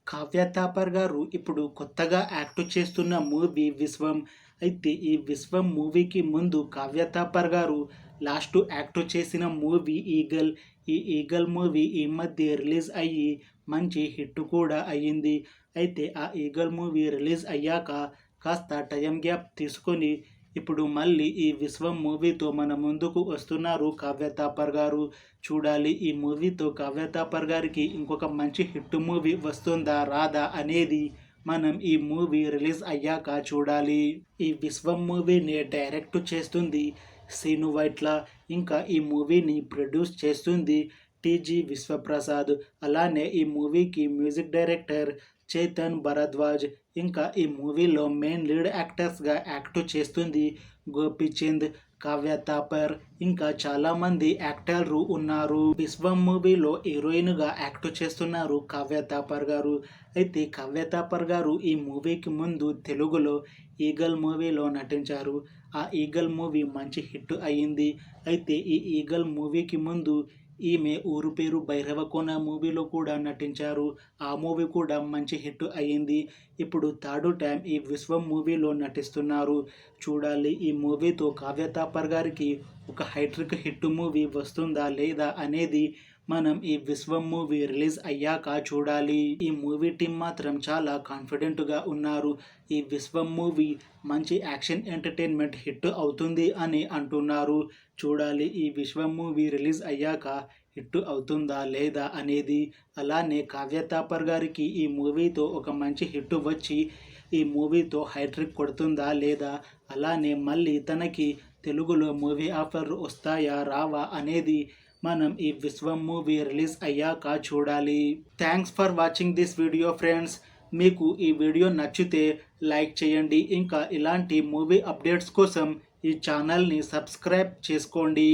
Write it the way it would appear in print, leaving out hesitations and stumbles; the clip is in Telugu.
కావ్య థాపర్ గారు ఇప్పుడు కొత్తగా యాక్ట్ చేస్తున్న మూవీ 'విశ్వం'. అయితే ఈ 'విశ్వం' మూవీకి ముందు కావ్య థాపర్ గారు లాస్ట్ యాక్ట్ చేసిన మూవీ 'ఈగల్'. ఈ 'ఈగల్' మూవీ ఈ మధ్య రిలీజ్ అయ్యి మంచి హిట్ కూడా అయ్యింది. అయితే ఆ 'ఈగల్' మూవీ రిలీజ్ అయ్యాక కాస్త టైం గ్యాప్ తీసుకొని ఇప్పుడు మళ్ళీ ఈ 'విశ్వం' మూవీతో మన ముందుకు వస్తున్నారు కావ్య థాపర్ గారు. చూడాలి ఈ మూవీతో కావ్య థాపర్ గారికి ఇంకొక మంచి హిట్ మూవీ వస్తుందా రాదా అనేది మనం ఈ మూవీ రిలీజ్ అయ్యాక చూడాలి. ఈ 'విశ్వం' మూవీని డైరెక్ట్ చేస్తుంది సీను వైట్ల. ఇంకా ఈ మూవీని ప్రొడ్యూస్ చేస్తుంది టీజీ విశ్వప్రసాద్. అలానే ఈ మూవీకి మ్యూజిక్ డైరెక్టర్ చేతన్ భరద్వాజ్. ఇంకా ఈ మూవీలో మెయిన్ లీడ్ యాక్టర్స్గా యాక్ట్ చేస్తుంది గోపీచంద్, కావ్య థాపర్, ఇంకా చాలామంది యాక్టర్లు ఉన్నారు. 'విశ్వం' మూవీలో హీరోయిన్గా యాక్ట్ చేస్తున్నారు కావ్య థాపర్ గారు. అయితే కావ్య థాపర్ గారు ఈ మూవీకి ముందు తెలుగులో 'ఈగల్' మూవీలో నటించారు. ఆ 'ఈగల్' మూవీ మంచి హిట్ అయ్యింది. అయితే ఈ 'ఈగల్' మూవీకి ముందు ఈమె ఊరు పేరు భైరవకోన మూవీలో కూడా నటించారు. ఆ మూవీ కూడా మంచి హిట్ అయ్యింది. ఇప్పుడు థర్డ్ టైం ఈ 'విశ్వం' మూవీలో నటిస్తున్నారు. చూడాలి ఈ మూవీతో కావ్య థాపర్ గారికి ఒక హైట్రిక్ హిట్ మూవీ వస్తుందా లేదా అనేది మనం ఈ 'విశ్వం' మూవీ రిలీజ్ అయ్యాక చూడాలి. ఈ మూవీ టీం మాత్రం చాలా కాన్ఫిడెంట్గా ఉన్నారు. ఈ 'విశ్వం' మూవీ మంచి యాక్షన్ ఎంటర్టైన్మెంట్ హిట్ అవుతుంది అని అంటున్నారు. చూడాలి ఈ 'విశ్వం' మూవీ రిలీజ్ అయ్యాక హిట్ అవుతుందా లేదా అనేది. అలానే కావ్య థాపర్ గారికి ఈ మూవీతో ఒక మంచి హిట్ వచ్చి ఈ మూవీతో హైట్రిక్ కొడుతుందా లేదా, అలానే మళ్ళీ తనకి తెలుగులో మూవీ ఆఫర్లు వస్తాయా రావా అనేది మనం ఈ 'విశ్వం' మూవీ రిలీజ్ అయ్యాక చూడాలి. Thanks for watching this video friends. మీకు ఈ వీడియో నచ్చితే లైక్ చేయండి. ఇంకా ఇలాంటి మూవీ అప్డేట్స్ కోసం ఈ ఛానల్ని సబ్స్క్రైబ్ చేసుకోండి.